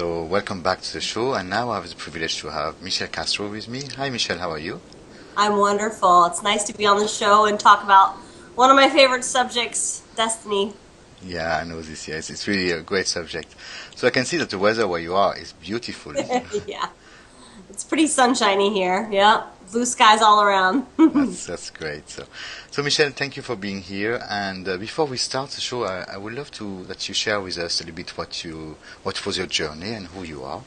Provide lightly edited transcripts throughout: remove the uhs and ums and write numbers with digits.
So welcome back to the show, and now I have the privilege to have Michelle Castro with me. Hi Michelle, how are you? I'm wonderful. It's nice to be on the show and talk about one of my favorite subjects, destiny. Yeah, I know this. Yes, it's really a great subject. So I can see that the weather where you are is beautiful. Yeah, it's pretty sunshiny here. Yeah, blue skies all around. That's great. So Michelle, thank you for being here. And before we start the show, I would love to that you share with us a little bit what was your journey and who you are.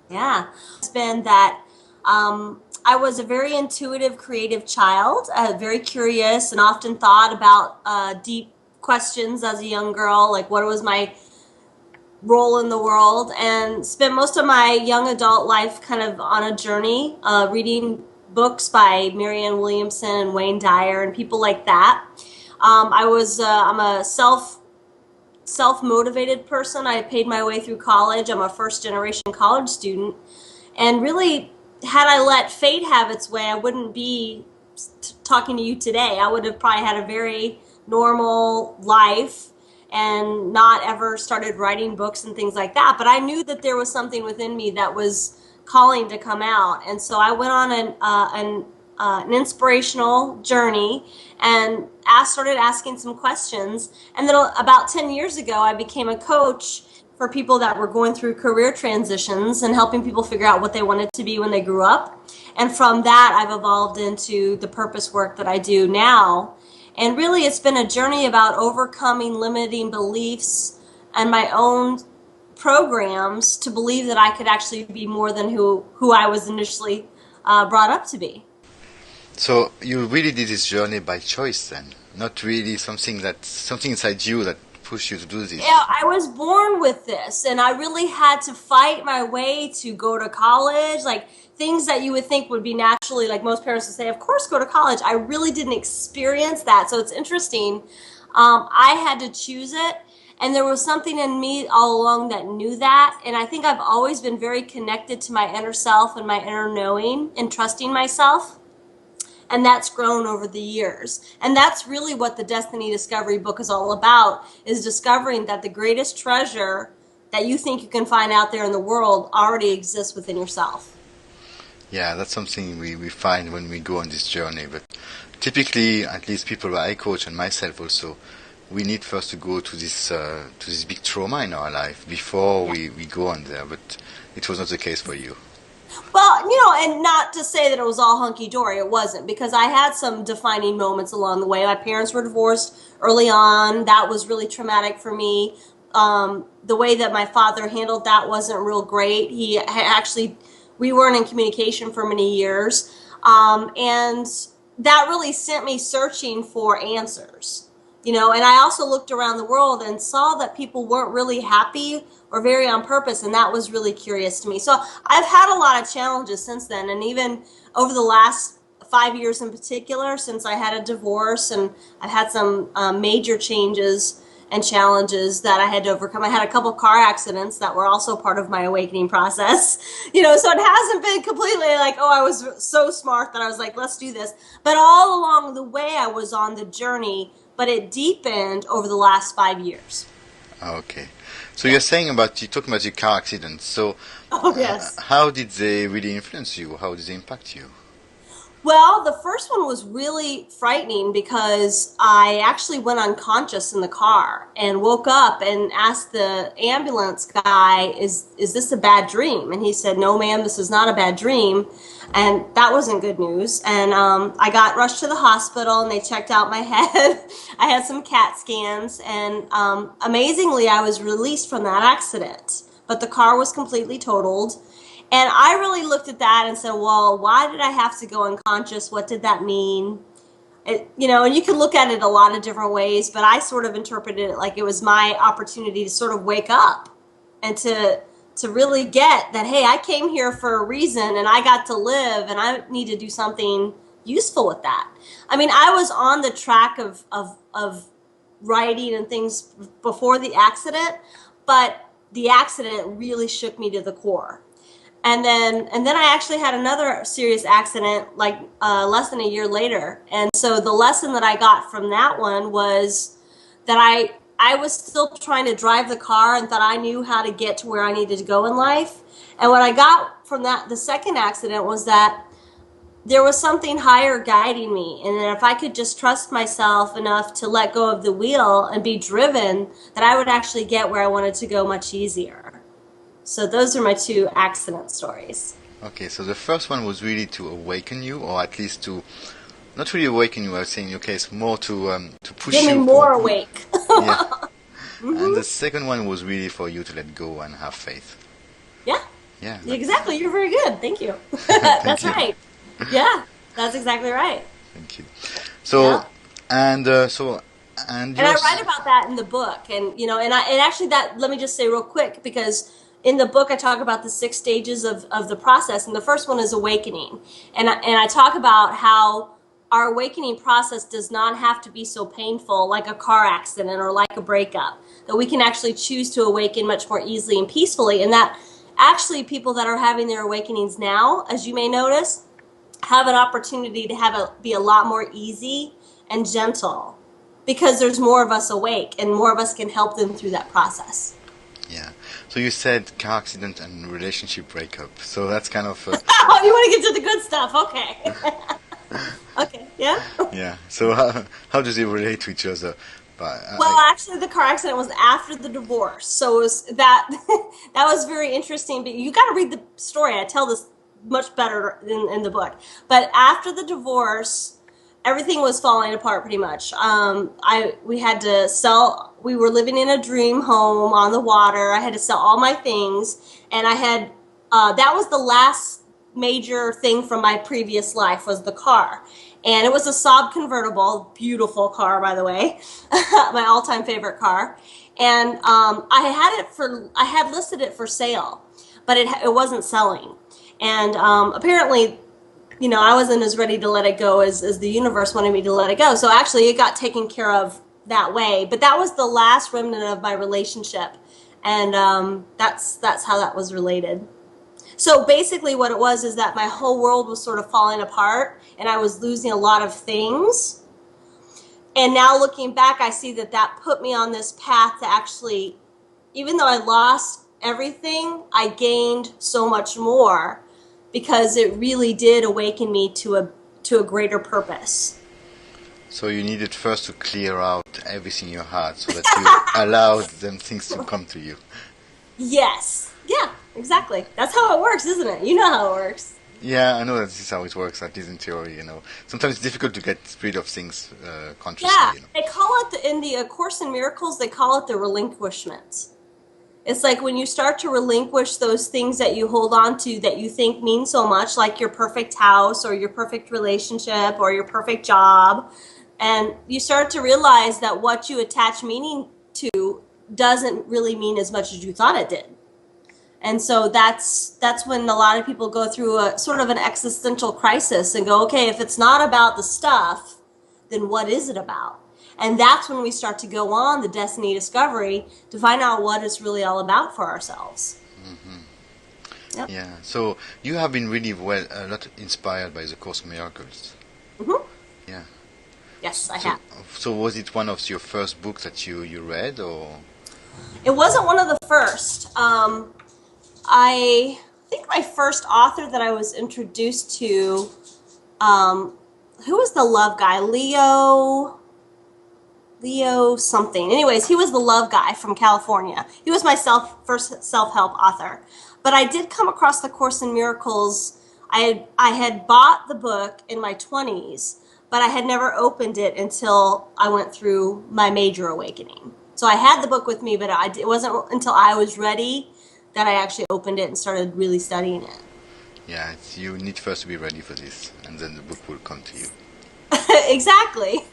Yeah, it's been that I was a very intuitive, creative child, very curious, and often thought about deep questions as a young girl, like what was my role in the world, and spent most of my young adult life kind of on a journey, reading books by Marianne Williamson and Wayne Dyer and people like that. I'm a self-motivated person. I paid my way through college. I'm a first generation college student, and really, had I let fate have its way, I wouldn't be talking to you today. I would have probably had a very normal life and not ever started writing books and things like that. But I knew that there was something within me that was calling to come out, and so I went on an inspirational journey and started asking some questions. And then about 10 years ago, I became a coach for people that were going through career transitions and helping people figure out what they wanted to be when they grew up. And from that, I've evolved into the purpose work that I do now. And really, it's been a journey about overcoming limiting beliefs and my own programs to believe that I could actually be more than who I was initially brought up to be. So you really did this journey by choice then, not really something inside you that pushed you to do this. Yeah, I was born with this, and I really had to fight my way to go to college, like things that you would think would be naturally, like most parents would say, of course, go to college. I really didn't experience that, so it's interesting. I had to choose it, and there was something in me all along that knew that, and I think I've always been very connected to my inner self and my inner knowing and trusting myself. And that's grown over the years. And that's really what the Destiny Discovery book is all about, is discovering that the greatest treasure that you think you can find out there in the world already exists within yourself. Yeah, that's something we find when we go on this journey. But typically, at least people that I coach and myself also, we need first to go to this big trauma in our life before we go on there. But it was not the case for you. Well, and not to say that it was all hunky-dory, it wasn't, because I had some defining moments along the way. My parents were divorced early on. That was really traumatic for me. The way that my father handled that wasn't real great. We weren't in communication for many years. And that really sent me searching for answers. And I also looked around the world and saw that people weren't really happy or very on purpose, and that was really curious to me. So I've had a lot of challenges since then, and even over the last 5 years in particular, since I had a divorce, and I've had some major changes and challenges that I had to overcome. I had a couple car accidents that were also part of my awakening process. So it hasn't been completely like, oh, I was so smart that I was like, let's do this. But all along the way, I was on the journey, but it deepened over the last 5 years. Okay. So you're talking about your car accidents. So Oh, yes. how did they really influence you? How did they impact you? Well, the first one was really frightening because I actually went unconscious in the car and woke up and asked the ambulance guy, is this a bad dream? And he said, no, ma'am, this is not a bad dream. And that wasn't good news. And I got rushed to the hospital, and they checked out my head. I had some CAT scans, and amazingly, I was released from that accident. But the car was completely totaled. And I really looked at that and said, well, why did I have to go unconscious? What did that mean? And you can look at it a lot of different ways, but I sort of interpreted it like it was my opportunity to sort of wake up and to really get that, hey, I came here for a reason, and I got to live, and I need to do something useful with that. I mean, I was on the track of writing and things before the accident, but the accident really shook me to the core. And then I actually had another serious accident like less than a year later. And so the lesson that I got from that one was that I was still trying to drive the car and thought I knew how to get to where I needed to go in life. And what I got from the second accident was that there was something higher guiding me. And that if I could just trust myself enough to let go of the wheel and be driven, that I would actually get where I wanted to go much easier. So those are my two accident stories. Okay, so the first one was really to awaken you, or at least to not really awaken you. I was saying, okay, it's more to push Get me you more awake. Yeah. Mm-hmm. And the second one was really for you to let go and have faith. Yeah. Yeah. Exactly. You're very good. Thank you. Thank That's you. right. Yeah, that's exactly right. Thank you. So, Yeah. and And I write about that in the book, and actually let me just say real quick, because in the book I talk about the 6 stages of the process, and the first one is awakening, and I talk about how our awakening process does not have to be so painful like a car accident or like a breakup, that we can actually choose to awaken much more easily and peacefully, and that actually people that are having their awakenings now, as you may notice, have an opportunity to be a lot more easy and gentle, because there's more of us awake and more of us can help them through that process. Yeah. So you said car accident and relationship breakup. So that's kind of Oh, you want to get to the good stuff? Okay. Okay. Yeah. yeah. So how does it relate to each other? But Well, actually, the car accident was after the divorce, so it was that that was very interesting. But you got to read the story. I tell this much better in the book. But after the divorce, everything was falling apart pretty much. We had to sell. We were living in a dream home on the water. I had to sell all my things, and I had that was the last major thing from my previous life, was the car. And it was a Saab convertible, beautiful car, by the way, my all-time favorite car. And I had listed it for sale, but it wasn't selling. And apparently, I wasn't as ready to let it go as the universe wanted me to let it go. So actually, it got taken care of that way. But that was the last remnant of my relationship, and that's how that was related. So basically what it was is that my whole world was sort of falling apart, and I was losing a lot of things. And now looking back, I see that put me on this path to actually, even though I lost everything, I gained so much more, because it really did awaken me to a greater purpose. so you needed first to clear out everything you had so that you allowed them things to come to you. Yes. Yeah, exactly. That's how it works, isn't it? You know how it works. Yeah, I know that this is how it works, at least in theory, Sometimes it's difficult to get rid of things consciously, Yeah, they call it, in the Course in Miracles, they call it the relinquishment. It's like when you start to relinquish those things that you hold on to that you think mean so much, like your perfect house or your perfect relationship or your perfect job, and you start to realize that what you attach meaning to doesn't really mean as much as you thought it did. And so that's when a lot of people go through a sort of an existential crisis and go, okay, if it's not about the stuff, then what is it about? And that's when we start to go on the destiny discovery to find out what it's really all about for ourselves. Mm-hmm. Yep. Yeah. So you have been really a lot inspired by the Course in Miracles. Mm-hmm. Yeah. Yes, I have. So was it one of your first books that you read, or? It wasn't one of the first. I think my first author that I was introduced to, who was the love guy? Leo something. Anyways, he was the love guy from California. He was my first self-help author. But I did come across the Course in Miracles. I had bought the book in my 20s, but I had never opened it until I went through my major awakening. So I had the book with me, but it wasn't until I was ready that I actually opened it and started really studying it. Yeah, you need first to be ready for this, and then the book will come to you. Exactly.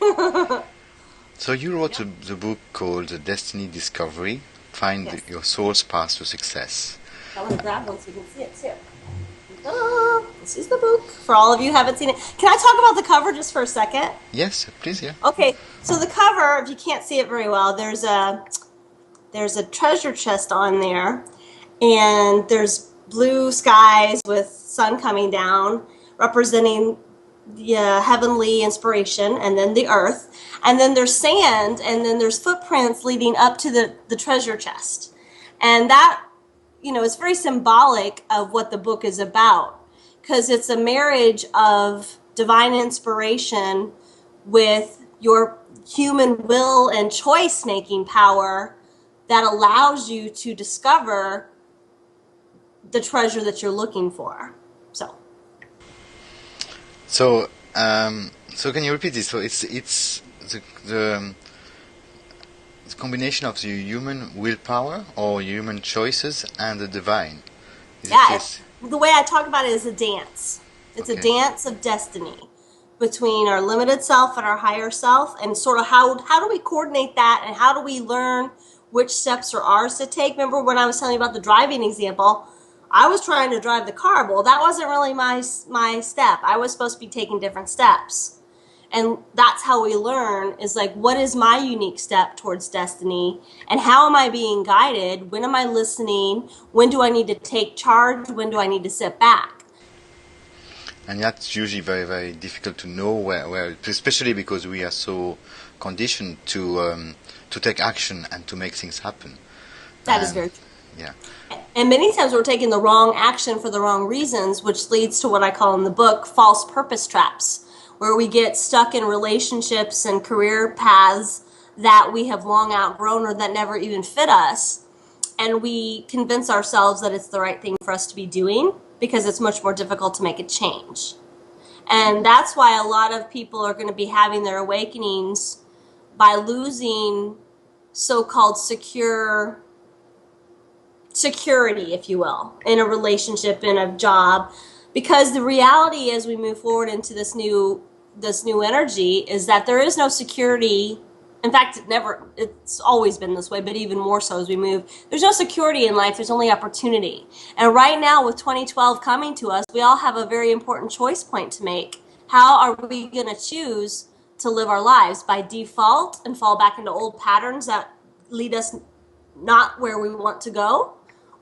So you wrote the book called Destiny Discovery, Find Yes. Your Soul's Path to Success. I want to grab one so you can see it too. This is the book. For all of you who haven't seen it. Can I talk about the cover just for a second? Yes, please, yeah. Okay, so the cover, if you can't see it very well, there's a treasure chest on there, and there's blue skies with sun coming down, representing the heavenly inspiration, and then the earth, and then there's sand, and then there's footprints leading up to the treasure chest. And that, is very symbolic of what the book is about, because it's a marriage of divine inspiration with your human will and choice making power that allows you to discover the treasure that you're looking for. So can you repeat this? So it's the combination of the human willpower or human choices and the divine. The way I talk about it is a dance. It's a dance of destiny between our limited self and our higher self, and sort of how do we coordinate that, and how do we learn which steps are ours to take. Remember when I was telling you about the driving example? I was trying to drive the car. Well, that wasn't really my step. I was supposed to be taking different steps. And that's how we learn, is like, what is my unique step towards destiny? And how am I being guided? When am I listening? When do I need to take charge? When do I need to sit back? And that's usually very, very difficult to know where especially because we are so conditioned to take action and to make things happen. That is very true. Yeah. And many times we're taking the wrong action for the wrong reasons, which leads to what I call in the book false purpose traps, where we get stuck in relationships and career paths that we have long outgrown or that never even fit us. And we convince ourselves that it's the right thing for us to be doing because it's much more difficult to make a change. And that's why a lot of people are going to be having their awakenings by losing so-called security, if you will, in a relationship, in a job, because the reality as we move forward into this new energy is that there is no security. In fact, it's always been this way, but even more so as we move. There's no security in life. There's only opportunity. And right now with 2012 coming to us, we all have a very important choice point to make. How are we going to choose to live our lives? By default and fall back into old patterns that lead us not where we want to go?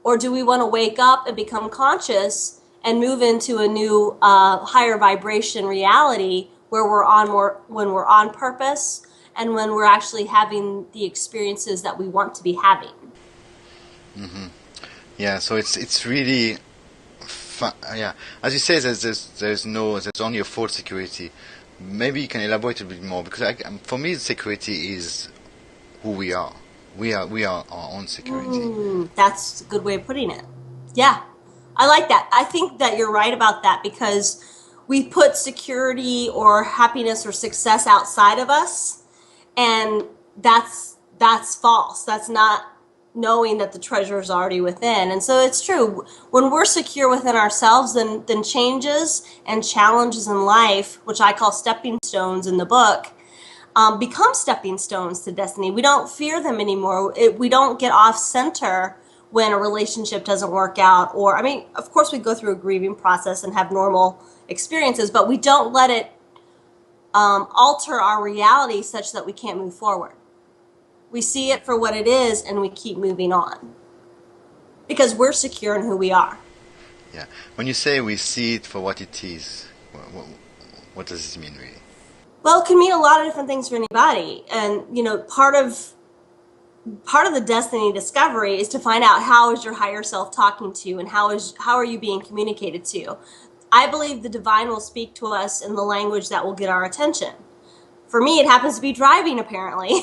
Or do we want to wake up and become conscious and move into a new higher vibration reality where when we're on purpose and when we're actually having the experiences that we want to be having? Mm-hmm. Yeah, so it's really yeah. As you say, there's only a false security. Maybe you can elaborate a bit more, because for me, security is who we are. We are our own security. That's a good way of putting it. Yeah, I like that. I think that you're right about that, because we put security or happiness or success outside of us, and that's false. That's not knowing that the treasure is already within. And so it's true. When we're secure within ourselves, then changes and challenges in life, which I call stepping stones in the book, become stepping stones to destiny. We don't fear them anymore. We don't get off center when a relationship doesn't work out. Or, I mean, of course we go through a grieving process and have normal experiences, but we don't let it alter our reality such that we can't move forward. We see it for what it is and we keep moving on because we're secure in who we are. Yeah. When you say we see it for what it is, what does it mean really? Well, it can mean a lot of different things for anybody. And, part of the destiny discovery is to find out how is your higher self talking to you, and how are you being communicated to. I believe the divine will speak to us in the language that will get our attention. For me, it happens to be driving, apparently.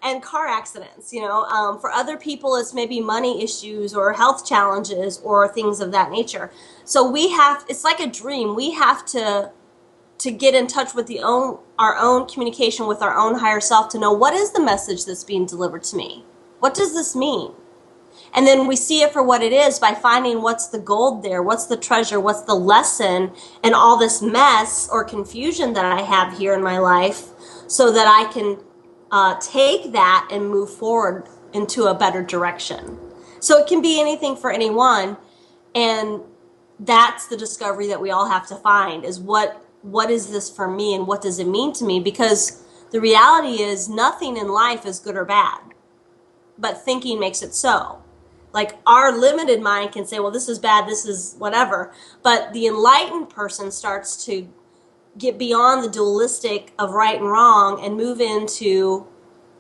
And car accidents, For other people, it's maybe money issues or health challenges or things of that nature. So it's like a dream. We have to get in touch with our own communication with our own higher self to know, what is the message that's being delivered to me? What does this mean? And then we see it for what it is by finding what's the gold there, what's the treasure, what's the lesson, and all this mess or confusion that I have here in my life, so that I can take that and move forward into a better direction. So it can be anything for anyone, and that's the discovery that we all have to find, is what is this for me and what does it mean to me? Because the reality is nothing in life is good or bad, but thinking makes it so. Like our limited mind can say, well, this is bad, this is whatever. But the enlightened person starts to get beyond the dualistic of right and wrong and move into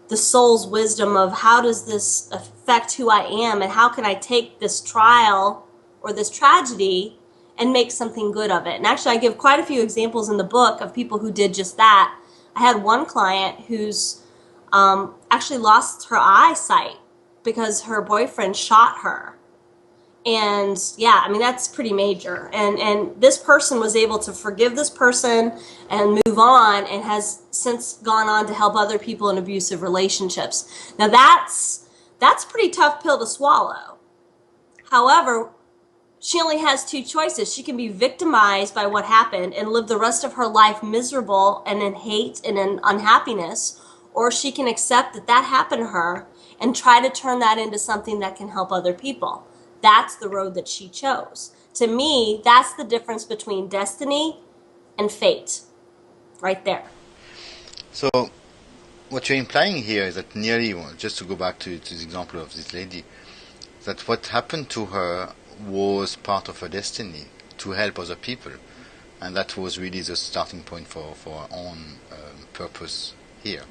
the soul's wisdom of how does this affect who I am, and how can I take this trial or this tragedy and make something good of it. And actually, I give quite a few examples in the book of people who did just that. I had one client who's actually lost her eyesight because her boyfriend shot her. And yeah, I mean, that's pretty major. And this person was able to forgive this person and move on, and has since gone on to help other people in abusive relationships. Now that's a pretty tough pill to swallow. However, she only has two choices. She can be victimized by what happened and live the rest of her life miserable and in hate and in unhappiness, or she can accept that that happened to her and try to turn that into something that can help other people. That's the road that she chose. To me, that's the difference between destiny and fate, right there. So, what you're implying here is that nearly, just to go back to the example of this lady, that what happened to her was part of her destiny to help other people, and that was really the starting point for our own purpose here.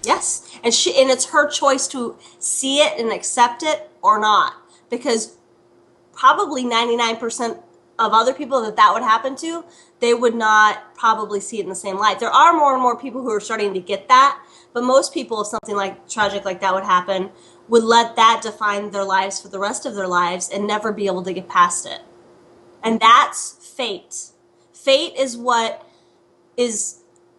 Yes, and it's her choice to see it and accept it or not, because probably 99% of other people that would happen to, they would not probably see it in the same light. There are more and more people who are starting to get that, but most people, if something like tragic like that would happen, would let that define their lives for the rest of their lives and never be able to get past it. And that's fate. Fate is what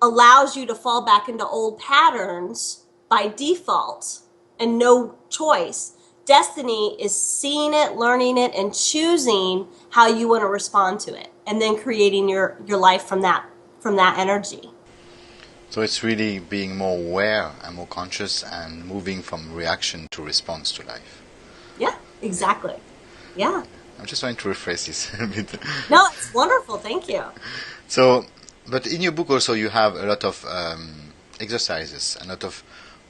allows you to fall back into old patterns by default and no choice. Destiny is seeing it, learning it, and choosing how you want to respond to it, and then creating your life from that energy. So it's really being more aware and more conscious and moving from reaction to response to life. Yeah, exactly. Yeah. I'm just trying to rephrase this a bit. No, it's wonderful. Thank you. So, but in your book also you have a lot of exercises, a lot of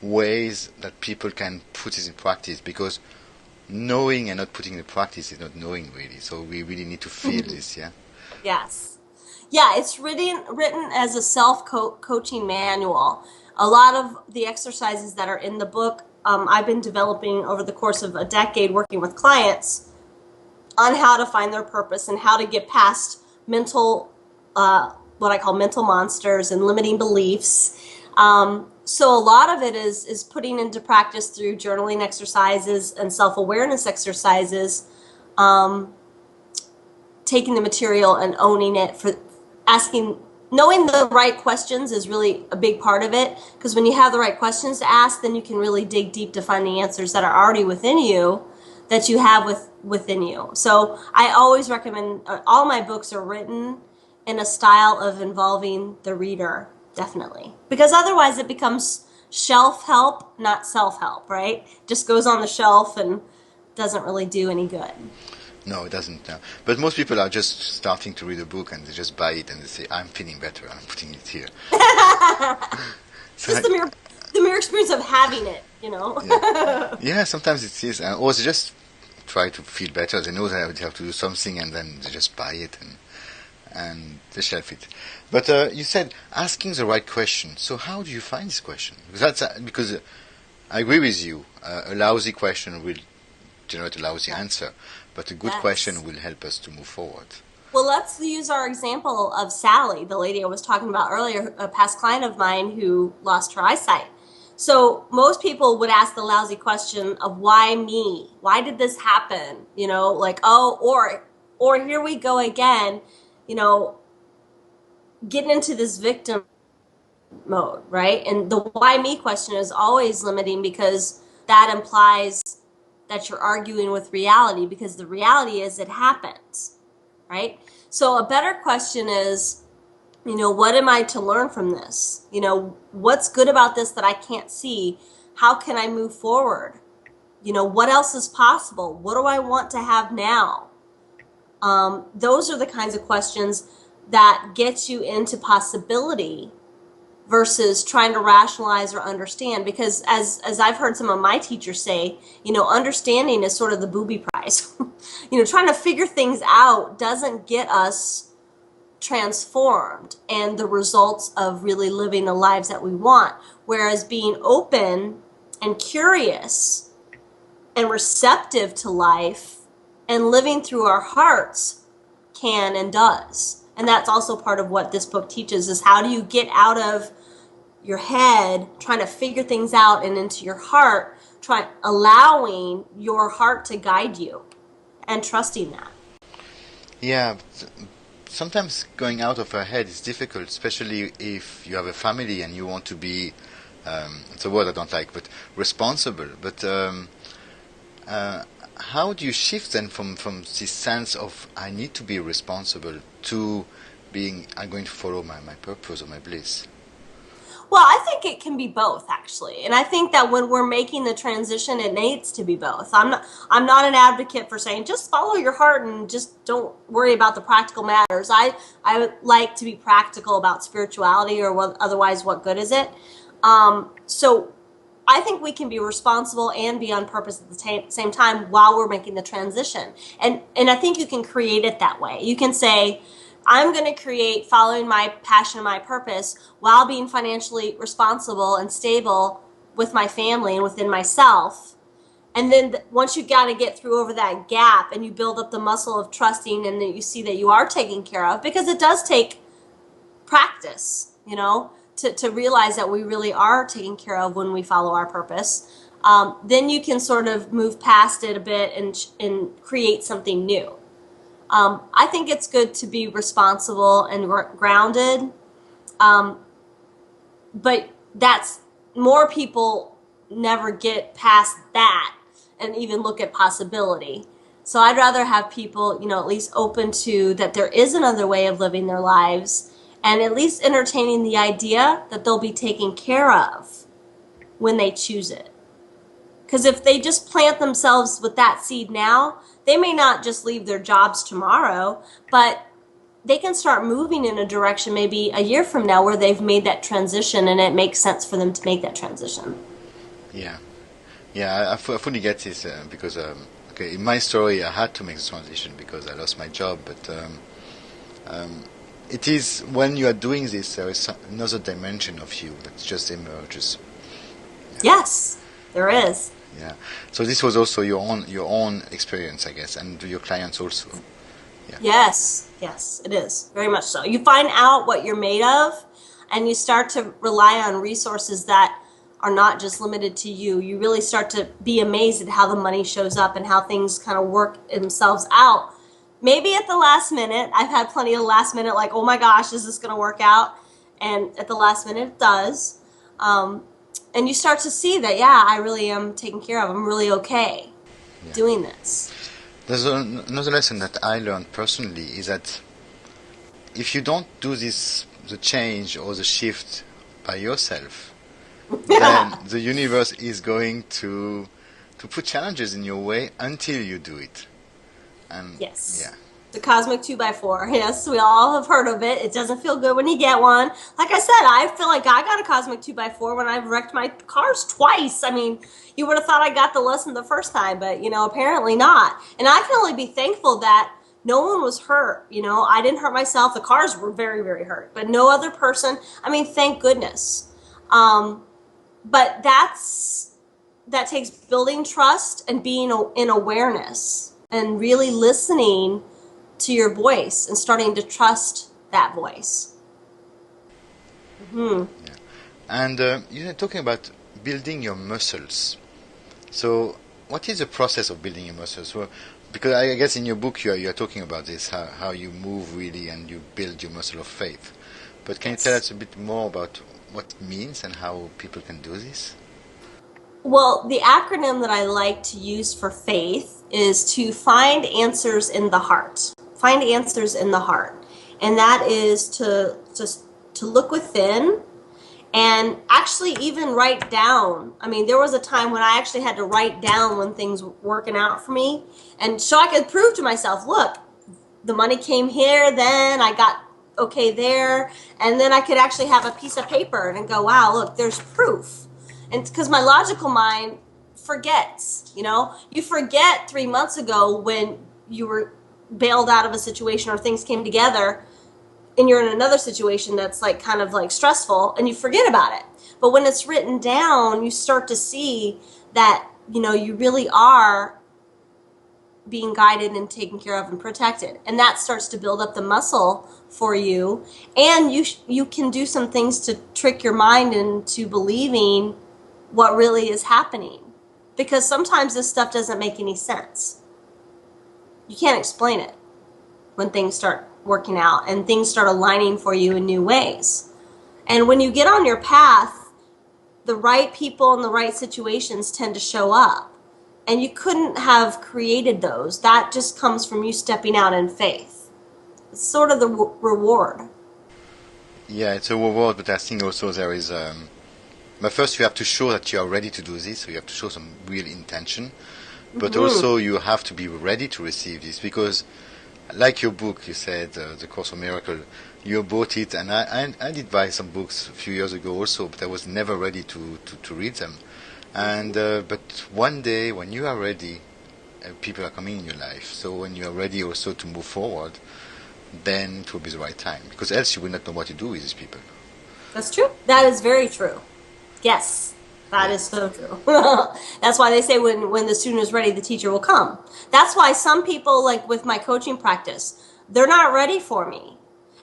ways that people can put it in practice, because knowing and not putting it in practice is not knowing really. So we really need to feel this, yeah? Yes. Yeah, it's written as a self-coaching manual. A lot of the exercises that are in the book, I've been developing over the course of a decade working with clients on how to find their purpose and how to get past mental, what I call mental monsters and limiting beliefs. So a lot of it is putting into practice through journaling exercises and self-awareness exercises, taking the material and owning it, for knowing the right questions is really a big part of it, because when you have the right questions to ask, then you can really dig deep to find the answers that are already within you, that you have within you. So I always recommend, all my books are written in a style of involving the reader, definitely. Because otherwise it becomes shelf help, not self-help, right? Just goes on the shelf and doesn't really do any good. No, it doesn't. No. But most people are just starting to read a book and they just buy it and they say, I'm feeling better, I'm putting it here. Just the mere experience of having it, you know. Yeah, sometimes it is. Or they just try to feel better. They know they have to do something and then they just buy it and they shelf it. But you said asking the right question. So how do you find this question? Because I agree with you. A lousy question will generate a lousy answer, but a good question will help us to move forward. Well, let's use our example of Sally, the lady I was talking about earlier, a past client of mine who lost her eyesight. So most people would ask the lousy question of why me? Why did this happen? You know, like, oh, or here we go again, you know, getting into this victim mode, right? And the why me question is always limiting, because that implies that you're arguing with reality, because the reality is it happens, right? So a better question is, you know, what am I to learn from this? You know, what's good about this that I can't see? How can I move forward? You know, what else is possible? What do I want to have now? Those are the kinds of questions that get you into possibility versus trying to rationalize or understand. Because as I've heard some of my teachers say, understanding is sort of the booby prize. Trying to figure things out doesn't get us transformed and the results of really living the lives that we want. Whereas being open and curious and receptive to life and living through our hearts can and does. And that's also part of what this book teaches, is how do you get out of your head trying to figure things out and into your heart, allowing your heart to guide you and trusting that. Yeah, sometimes going out of our head is difficult, especially if you have a family and you want to be, it's a word I don't like, but responsible. But how do you shift then from this sense of I need to be responsible to being I'm going to follow my purpose or my bliss? Well, I think it can be both, actually. And I think that when we're making the transition, it needs to be both. I'm not an advocate for saying just follow your heart and just don't worry about the practical matters. I like to be practical about spirituality, or otherwise what good is it? So I think we can be responsible and be on purpose at the same time while we're making the transition. And I think you can create it that way. You can say, I'm going to create following my passion and my purpose while being financially responsible and stable with my family and within myself. And then once you got to get through over that gap and you build up the muscle of trusting, and then you see that you are taken care of, because it does take practice, to realize that we really are taken care of when we follow our purpose. Then you can sort of move past it a bit and create something new. I think it's good to be responsible and grounded, but more people never get past that and even look at possibility. So I'd rather have people, at least open to that there is another way of living their lives, and at least entertaining the idea that they'll be taken care of when they choose it. Because if they just plant themselves with that seed now, they may not just leave their jobs tomorrow, but they can start moving in a direction maybe a year from now where they've made that transition and it makes sense for them to make that transition. Yeah. I fully get this because, in my story I had to make the transition because I lost my job, but it is when you are doing this, there is another dimension of you that just emerges. Yeah. Yes, there is. Yeah. So this was also your own experience, I guess, and your clients also. Yeah. Yes, it is. Very much so. You find out what you're made of, and you start to rely on resources that are not just limited to you. You really start to be amazed at how the money shows up and how things kind of work themselves out. Maybe at the last minute. I've had plenty of last minute, like, oh my gosh, is this going to work out? And at the last minute it does. And you start to see that, I really am taken care of. I'm really okay doing this. There's another lesson that I learned personally is that if you don't do the change or the shift by yourself, then the universe is going to put challenges in your way until you do it. And yes. Yeah. The cosmic 2x4. Yes, we all have heard of it. It doesn't feel good when you get one. Like I said, I feel like I got a cosmic 2x4 when I've wrecked my cars twice. I mean, you would have thought I got the lesson the first time, but, apparently not. And I can only be thankful that no one was hurt. I didn't hurt myself. The cars were very, very hurt. But no other person. I mean, thank goodness. But that takes building trust and being in awareness and really listening to your voice and starting to trust that voice. Mm-hmm. Yeah. And you're talking about building your muscles. So what is the process of building your muscles? Well, because I guess in your book you're talking about this, how you move really and you build your muscle of faith. But can you tell us a bit more about what it means and how people can do this? Well, the acronym that I like to use for faith is to find answers in the heart. Find answers in the heart. And that is to look within and actually even write down. I mean, there was a time when I actually had to write down when things were working out for me. And so I could prove to myself, look, the money came here, then I got okay there. And then I could actually have a piece of paper and go, wow, look, there's proof. And because my logical mind forgets, you forget 3 months ago when you were bailed out of a situation or things came together and you're in another situation that's like kind of like stressful, and you forget about it. But when it's written down, you start to see that, you really are being guided and taken care of and protected. And that starts to build up the muscle for you. And you can do some things to trick your mind into believing what really is happening. Because sometimes this stuff doesn't make any sense. You can't explain it when things start working out and things start aligning for you in new ways. And when you get on your path, the right people and the right situations tend to show up. And you couldn't have created those. That just comes from you stepping out in faith. It's sort of the reward. Yeah, it's a reward, but I think also there is. But first, you have to show that you are ready to do this. So you have to show some real intention. But also, you have to be ready to receive this, because, like your book, you said, The Course of Miracle, you bought it, and I did buy some books a few years ago also, but I was never ready to read them. And but one day, when you are ready, people are coming in your life. So when you are ready also to move forward, then it will be the right time, because else you will not know what to do with these people. That's true. That is very true. Yes, that is so true. That's why they say when the student is ready, the teacher will come. That's why some people, like with my coaching practice, they're not ready for me.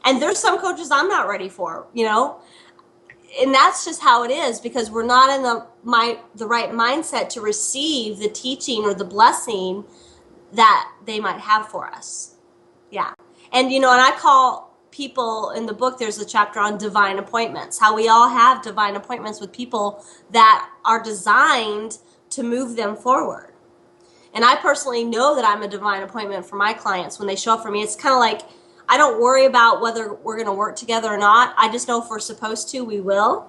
And there's some coaches I'm not ready for, And that's just how it is, because we're not in the right mindset to receive the teaching or the blessing that they might have for us. Yeah. And, and I call people in the book, there's a chapter on divine appointments, how we all have divine appointments with people that are designed to move them forward. And I personally know that I'm a divine appointment for my clients when they show up for me. It's kind of like, I don't worry about whether we're going to work together or not. I just know if we're supposed to, we will.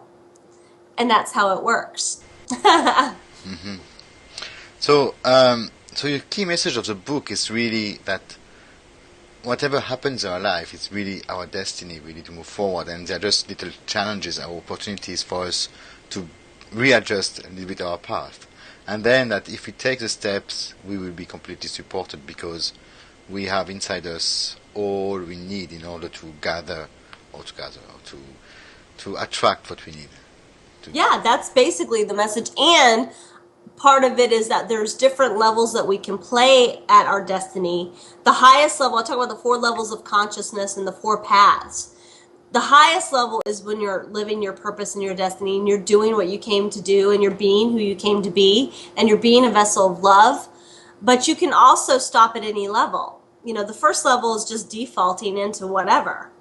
And that's how it works. Mm-hmm. So your key message of the book is really that whatever happens in our life, it's really our destiny, really, to move forward. And they're just little challenges or opportunities for us to readjust a little bit our path. And then that if we take the steps, we will be completely supported, because we have inside us all we need in order to gather or to attract what we need. Yeah, that's basically the message. And part of it is that there's different levels that we can play at our destiny. The highest level, I talk about the 4 levels of consciousness and the 4 paths. The highest level is when you're living your purpose and your destiny, and you're doing what you came to do, and you're being who you came to be, and you're being a vessel of love. But you can also stop at any level. The first level is just defaulting into whatever.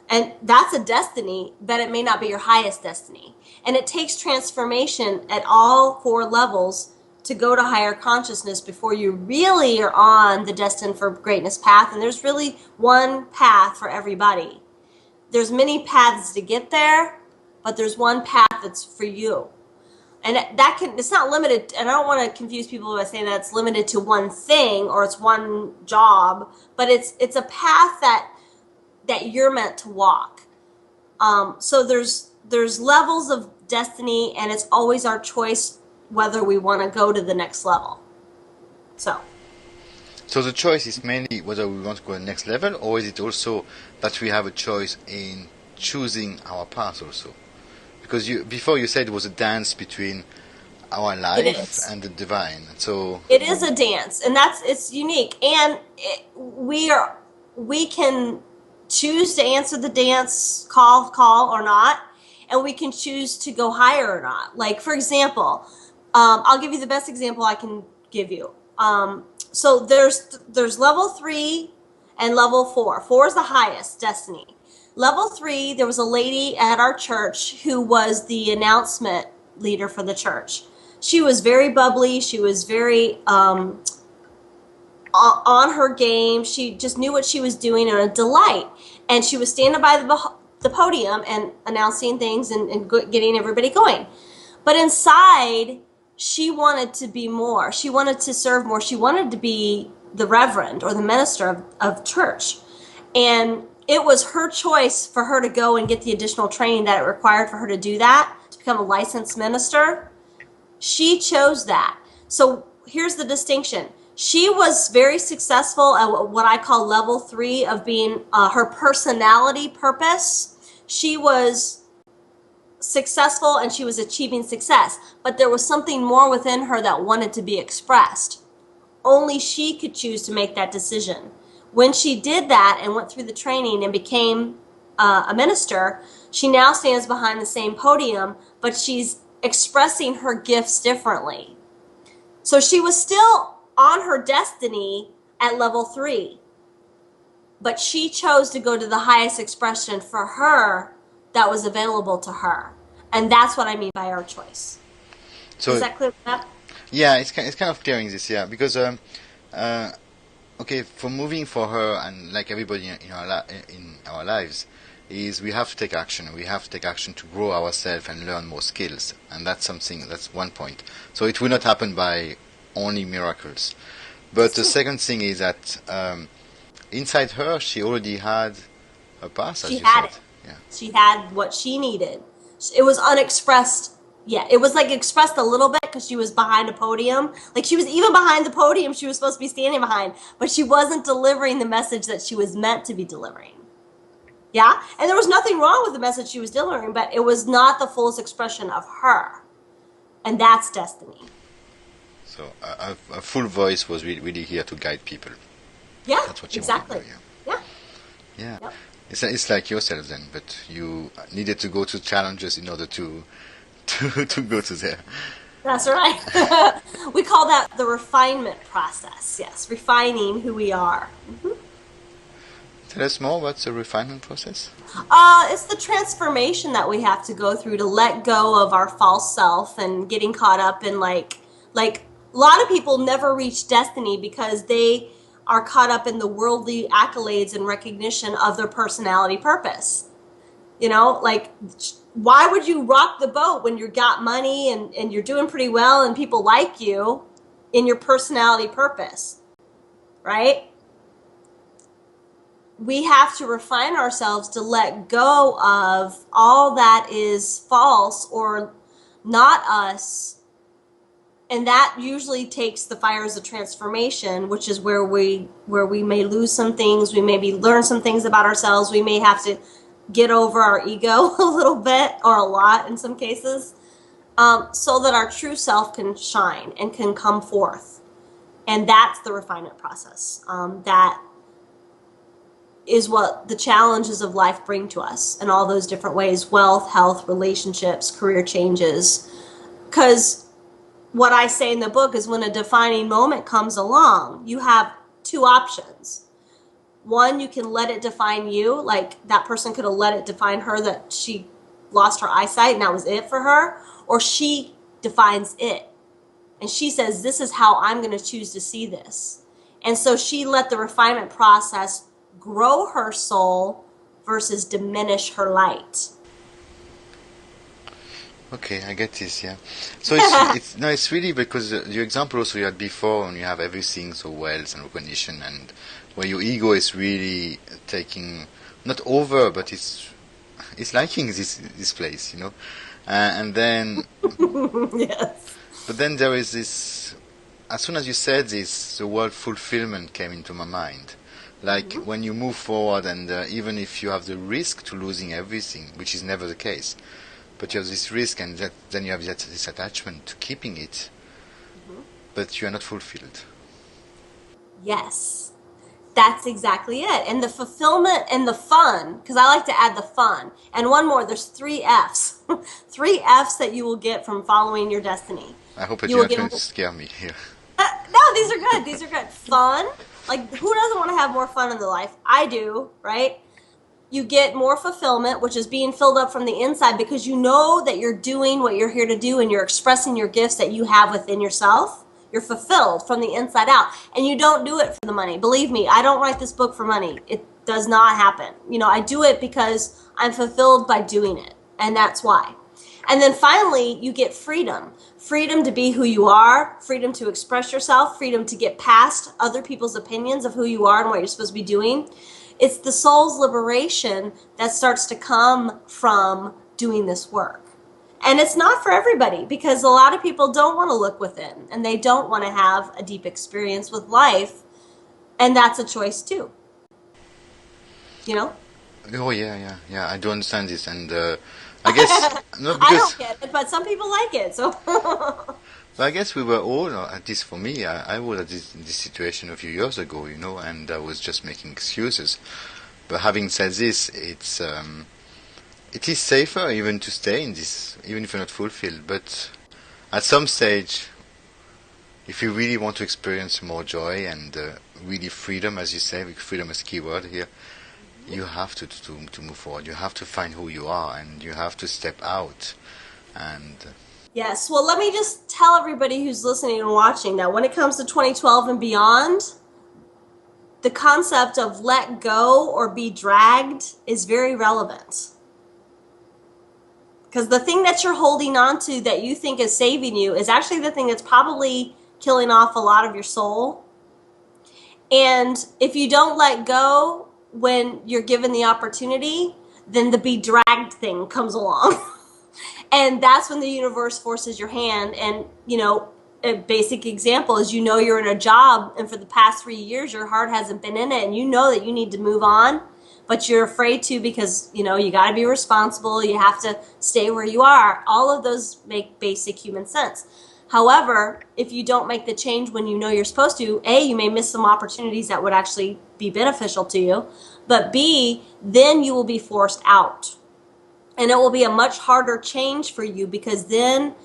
And that's a destiny, but it may not be your highest destiny. And it takes transformation at all 4 levels to go to higher consciousness before you really are on the destined for greatness path. And there's really one path for everybody. There's many paths to get there, but there's one path that's for you. And it's not limited, and I don't want to confuse people by saying that it's limited to one thing or it's one job, but it's a path that you're meant to walk. So there's levels of destiny, and it's always our choice whether we want to go to the next level. So the choice is mainly whether we want to go to the next level, or is it also that we have a choice in choosing our path also? Because before you said it was a dance between our life and the divine. So it is a dance, and it's unique, and we can choose to answer the dance call or not, and we can choose to go higher or not. Like, for example, I'll give you the best example I can give you. So there's level 3 and level 4. 4 is the highest destiny. Level 3, there was a lady at our church who was the announcement leader for the church. She was very bubbly. She was very on her game. She just knew what she was doing, and a delight. And she was standing by the podium and announcing things and getting everybody going. But inside, she wanted to be more. She wanted to serve more. She wanted to be the reverend or the minister of church. And it was her choice for her to go and get the additional training that it required for her to do that, to become a licensed minister. She chose that. So here's the distinction. She was very successful at what I call level 3 of being her personality purpose. She was successful and she was achieving success, but there was something more within her that wanted to be expressed. Only she could choose to make that decision. When she did that and went through the training and became a minister, she now stands behind the same podium, but she's expressing her gifts differently. So she was still on her destiny at level 3, but she chose to go to the highest expression for her that was available to her. And that's what I mean by our choice. So, is that clear enough? Yeah, it's kind of clearing this, yeah, because okay, for moving for her and like everybody in our lives, is we have to take action. We have to take action to grow ourselves and learn more skills, and that's something. That's one point. So it will not happen by only miracles. But the second thing is that inside her, she already had a past, as you said. It. Yeah. She had what she needed. It was unexpressed. Yeah, it was like expressed a little bit because she was behind a podium. Like she was even behind the podium she was supposed to be standing behind, but she wasn't delivering the message that she was meant to be delivering. Yeah, and there was nothing wrong with the message she was delivering, but it was not the fullest expression of her, and that's destiny. So a full voice was really here to guide people. Yeah, that's what you exactly. Want to do, yeah. Yeah. Yep. It's like yourself then, but you needed to go to challenges in order to go to there. That's right. We call that the refinement process. Yes, refining who we are. Mm-hmm. Tell us more about the refinement process. It's the transformation that we have to go through to let go of our false self and getting caught up in like a lot of people never reach destiny because they are caught up in the worldly accolades and recognition of their personality purpose. You know, like, why would you rock the boat when you got money and you're doing pretty well and people like you in your personality purpose, right? We have to refine ourselves to let go of all that is false or not us. And that usually takes the fires of transformation, which is where we may lose some things. We maybe learn some things about ourselves. We may have to get over our ego a little bit or a lot in some cases, so that our true self can shine and can come forth. And that's the refinement process. That is what the challenges of life bring to us in all those different ways: wealth, health, relationships, career changes. Because what I say in the book is when a defining moment comes along, you have two options. One, you can let it define you, like that person could have let it define her, that she lost her eyesight and that was it for her, or she defines it. And she says, this is how I'm going to choose to see this. And so she let the refinement process grow her soul versus diminish her light. Okay, I get this, yeah. So it's really because your example also you had before, when you have everything, so wealth and recognition, and where your ego is really taking, not over, but it's liking this place, you know. And then, yes. But then there is this, as soon as you said this, the word fulfillment came into my mind. Like when you move forward and even if you have the risk to losing everything, which is never the case, but you have this risk and then you have this attachment to keeping it, but you are not fulfilled. Yes, that's exactly it. And the fulfillment and the fun, because I like to add the fun. And one more, there's 3 Fs. 3 Fs that you will get from following your destiny. I hope that you're not going to scare me here. No, these are good. These are good. Fun. Like, who doesn't want to have more fun in their life? I do, right? You get more fulfillment, which is being filled up from the inside because you know that you're doing what you're here to do and you're expressing your gifts that you have within yourself. You're fulfilled from the inside out. And you don't do it for the money. Believe me, I don't write this book for money. It does not happen. You know, I do it because I'm fulfilled by doing it. And that's why. And then finally, you get freedom. Freedom to be who you are, freedom to express yourself, freedom to get past other people's opinions of who you are and what you're supposed to be doing. It's the soul's liberation that starts to come from doing this work. And it's not for everybody, because a lot of people don't want to look within and they don't want to have a deep experience with life. And that's a choice too. You know? Oh yeah. I do understand this, and I guess no, I because don't get it, but some people like it. So I guess we were all, or at least for me, I was at this situation a few years ago, and I was just making excuses. But having said this, it is safer even to stay in this, even if you're not fulfilled. But at some stage, if you really want to experience more joy and really freedom, as you say, freedom is key word here, you have to move forward. You have to find who you are, and you have to step out. And yes, well, let me just tell everybody who's listening and watching that when it comes to 2012 and beyond, the concept of let go or be dragged is very relevant. Because the thing that you're holding on to that you think is saving you is actually the thing that's probably killing off a lot of your soul. And if you don't let go when you're given the opportunity, then the be dragged thing comes along. And that's when the universe forces your hand. And, a basic example is, you're in a job and for the past 3 years, your heart hasn't been in it, and you know that you need to move on, but you're afraid to because, you got to be responsible. You have to stay where you are. All of those make basic human sense. However, if you don't make the change when you know you're supposed to, A, you may miss some opportunities that would actually be beneficial to you, but B, then you will be forced out. And it will be a much harder change for you because then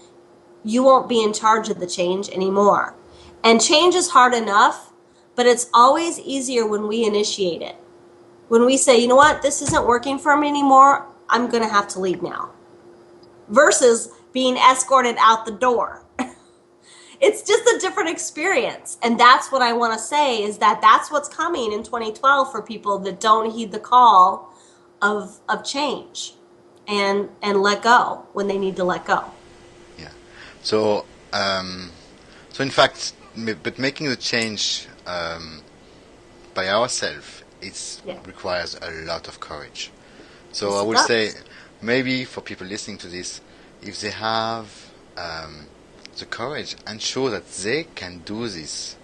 you won't be in charge of the change anymore. And change is hard enough, but it's always easier when we initiate it. When we say, you know what, this isn't working for me anymore, I'm going to have to leave now. Versus being escorted out the door. It's just a different experience. And that's what I want to say, is that that's what's coming in 2012 for people that don't heed the call of change and let go when they need to let go. yeah, so in fact, but making the change by ourselves, requires a lot of courage. So Yes, I it would does. say, maybe for people listening to this, if they have the courage and show that they can do this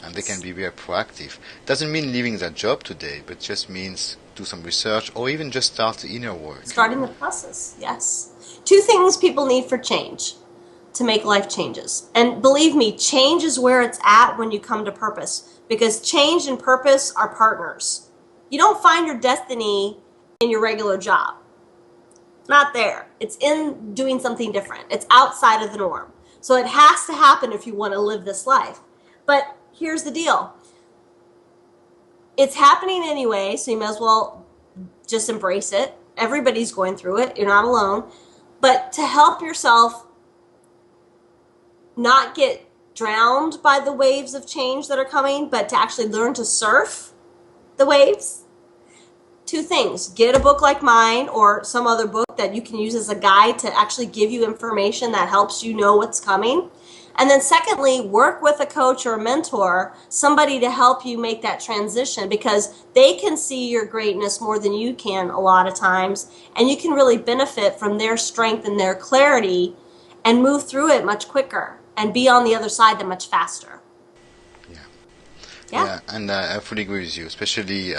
and they can be very proactive, doesn't mean leaving their job today, but just means do some research or even just start the inner work. Starting the process, yes. 2 things people need for change to make life changes. And believe me, change is where it's at when you come to purpose, because change and purpose are partners. You don't find your destiny in your regular job. Not there. It's in doing something different. It's outside of the norm. So it has to happen if you want to live this life. But here's the deal. It's happening anyway, so you may as well just embrace it. Everybody's going through it. You're not alone. But to help yourself not get drowned by the waves of change that are coming, but to actually learn to surf the waves, 2 things. Get a book like mine or some other book that you can use as a guide to actually give you information that helps you know what's coming. And then secondly, work with a coach or a mentor, somebody to help you make that transition, because they can see your greatness more than you can a lot of times, and you can really benefit from their strength and their clarity and move through it much quicker and be on the other side that much faster. Yeah. And I fully agree with you, especially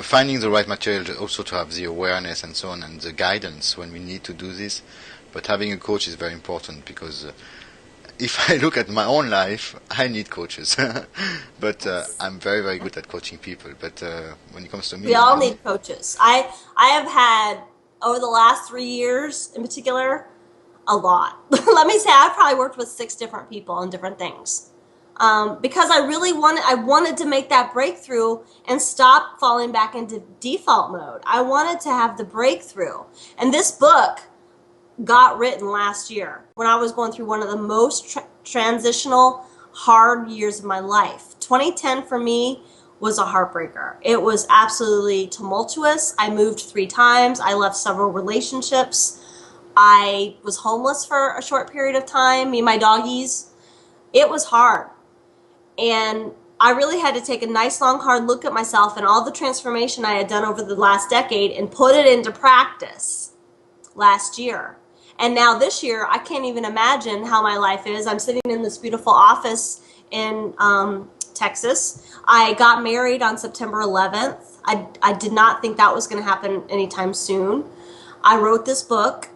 finding the right material, also to have the awareness and so on and the guidance when we need to do this. But having a coach is very important, because if I look at my own life, I need coaches. But I'm very, very good at coaching people. But when it comes to me, We all need coaches. I have had, over the last 3 years in particular, a lot. Let me say, I've probably worked with 6 different people on different things. Because I really wanted to make that breakthrough and stop falling back into default mode. I wanted to have the breakthrough. And this book got written last year when I was going through one of the most transitional, hard years of my life. 2010 for me was a heartbreaker. It was absolutely tumultuous. I moved 3 times. I left several relationships. I was homeless for a short period of time, me and my doggies. It was hard. And I really had to take a nice long hard look at myself and all the transformation I had done over the last decade and put it into practice last year. And now this year, I can't even imagine how my life is. I'm sitting in this beautiful office in Texas. I got married on September 11th. I did not think that was going to happen anytime soon. I wrote this book.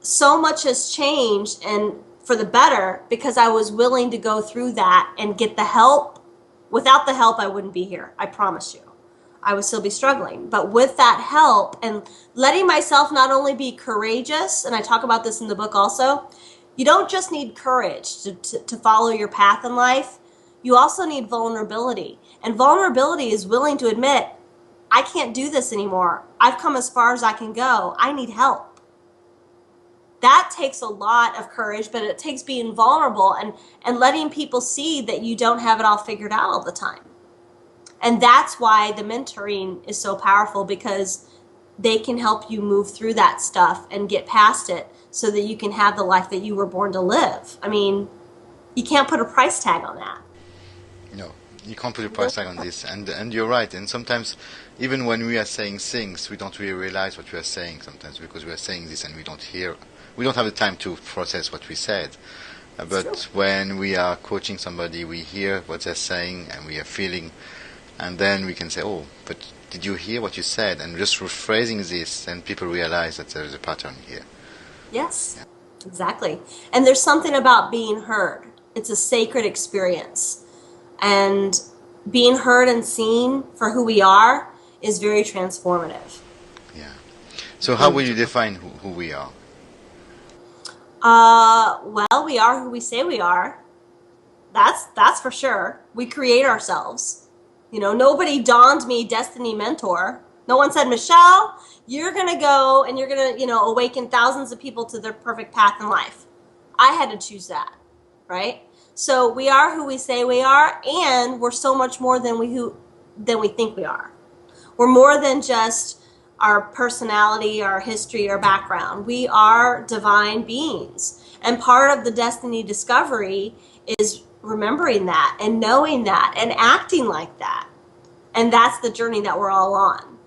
So much has changed, and for the better, because I was willing to go through that and get the help. Without the help, I wouldn't be here. I promise you. I would still be struggling. But with that help and letting myself not only be courageous, and I talk about this in the book also, you don't just need courage to follow your path in life. You also need vulnerability. And vulnerability is willing to admit, I can't do this anymore. I've come as far as I can go. I need help. That takes a lot of courage, but it takes being vulnerable and letting people see that you don't have it all figured out all the time. And that's why the mentoring is so powerful, because they can help you move through that stuff and get past it so that you can have the life that you were born to live. I mean, you can't put a price tag on that. No, you can't put a price tag on this. And you're right. And sometimes, even when we are saying things, we don't really realize what we are saying sometimes, because we are saying this and we don't have the time to process what we said. But when we are coaching somebody, we hear what they're saying and we are feeling. And then we can say, oh, but did you hear what you said? And just rephrasing this, and people realize that there is a pattern here. Yes, exactly. And there's something about being heard. It's a sacred experience. And being heard and seen for who we are is very transformative. Yeah. So how will you define who we are? Well, we are who we say we are. That's for sure. We create ourselves. You know, nobody donned me Destiny Mentor. No one said, Michelle, you're going to go and you're going to, awaken thousands of people to their perfect path in life. I had to choose that, right? So we are who we say we are, and we're so much more than we think we are. We're more than just our personality, our history, our background. We are divine beings. And part of the destiny discovery is remembering that and knowing that and acting like that. And that's the journey that we're all on,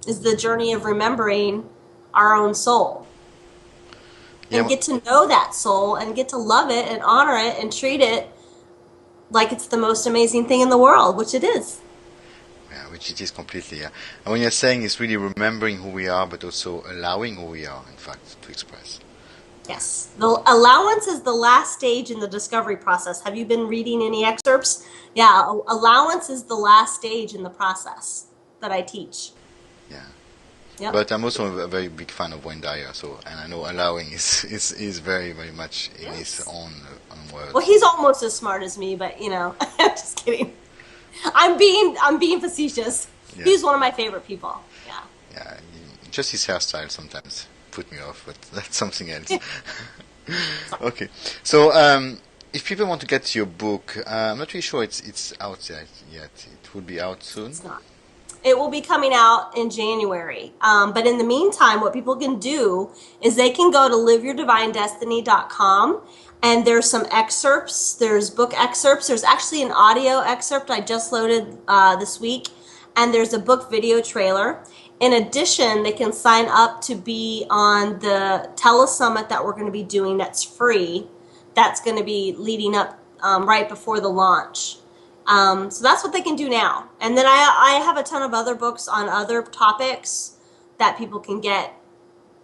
is the journey of remembering our own soul. And get to know that soul and get to love it and honor it and treat it like it's the most amazing thing in the world, which it is. Yeah, which it is completely, yeah. And when you're saying it's really remembering who we are, but also allowing who we are, in fact, to express. Yes. The allowance is the last stage in the discovery process. Have you been reading any excerpts? Yeah, allowance is the last stage in the process that I teach. Yeah. Yep. But I'm also a very big fan of Wayne Dyer, and I know allowing is very, very much in his own words. Well, he's almost as smart as me, but I'm just kidding. I'm being facetious. Yeah. He's one of my favorite people. Yeah. Yeah, just his hairstyle sometimes put me off, but that's something else. Okay, so if people want to get your book, I'm not really sure it's out there yet. It will be out soon. It's not. It will be coming out in January. But in the meantime, what people can do is they can go to liveyourdivinedestiny.com, and there's some excerpts. There's book excerpts. There's actually an audio excerpt I just loaded this week, and there's a book video trailer. In addition, they can sign up to be on the telesummit that we're going to be doing that's free. That's going to be leading up right before the launch. So that's what they can do now. And then I have a ton of other books on other topics that people can get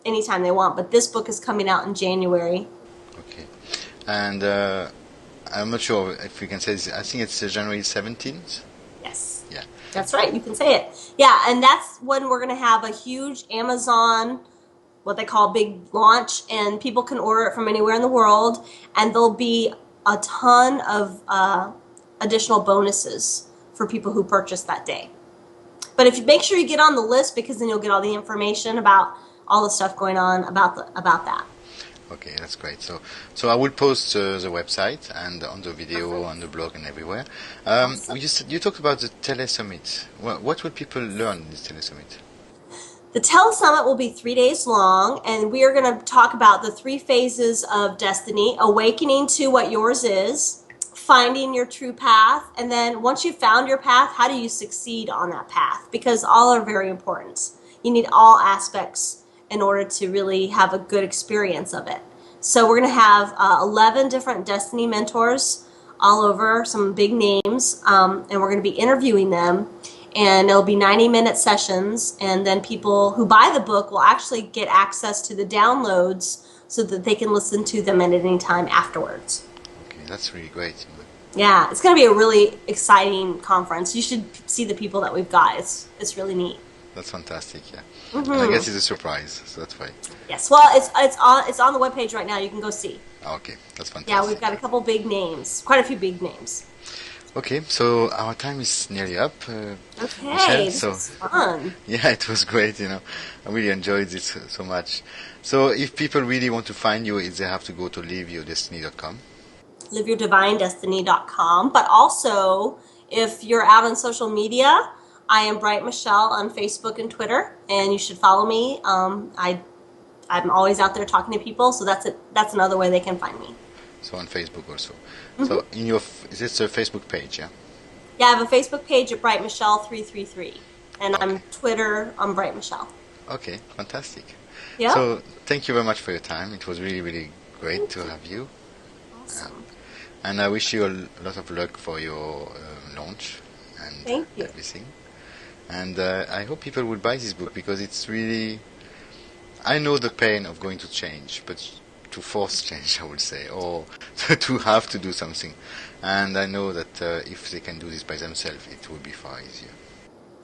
anytime they want. But this book is coming out in January. Okay. And I'm not sure if we can say this. I think it's January 17th. Yes. Yeah. That's right. You can say it. Yeah, and that's when we're going to have a huge Amazon, what they call big launch, and people can order it from anywhere in the world. And there'll be a ton of additional bonuses for people who purchase that day. But if you make sure you get on the list, because then you'll get all the information about all the stuff going on about that. Okay, that's great. So I will post the website and on the video, on the blog, and everywhere. You talked about the telesummit. What will people learn in this telesummit? The telesummit will be 3 days long, and we are going to talk about the 3 phases of destiny: awakening to what yours is, finding your true path, and then once you've found your path, how do you succeed on that path? Because all are very important. You need all aspects in order to really have a good experience of it. So we're going to have 11 different Destiny mentors all over, some big names, and we're going to be interviewing them, and it'll be 90-minute sessions, and then people who buy the book will actually get access to the downloads so that they can listen to them at any time afterwards. Okay, that's really great. Yeah, it's going to be a really exciting conference. You should see the people that we've got. It's really neat. That's fantastic, yeah. Mm-hmm. And I guess it's a surprise, so that's why. Yes, well, it's on the webpage right now. You can go see. Okay, that's fantastic. Yeah, we've got a couple big names, quite a few big names. Okay, so our time is nearly up. Okay, Michelle, this so was fun. yeah, it was great. I really enjoyed this so much. So if people really want to find you, they have to go to liveyourdestiny.com. liveyourdivinedestiny.com. But also, if you're out on social media, I am Bright Michelle on Facebook and Twitter, and you should follow me. I'm always out there talking to people, so that's another way they can find me. So on Facebook also. Mm-hmm. So is this a Facebook page, yeah? Yeah, I have a Facebook page at Bright Michelle 333, and Okay. I'm Twitter on Bright Michelle. Okay, fantastic. Yeah. So thank you very much for your time. It was really, really great to have you. Awesome. And I wish you a lot of luck for your launch and Thank you. everything. And I hope people will buy this book because it's really... I know the pain of going to change, but to force change, I would say, or to have to do something. And I know that if they can do this by themselves, it will be far easier.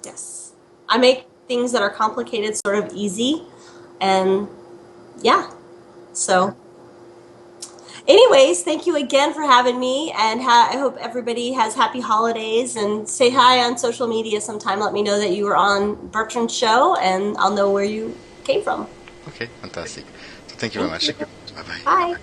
Yes. I make things that are complicated sort of easy, and yeah. So anyways, thank you again for having me, and I hope everybody has happy holidays, and say hi on social media sometime. Let me know that you were on Bertrand's show, and I'll know where you came from. Okay, fantastic. So thank you very much. Bye-bye. Bye.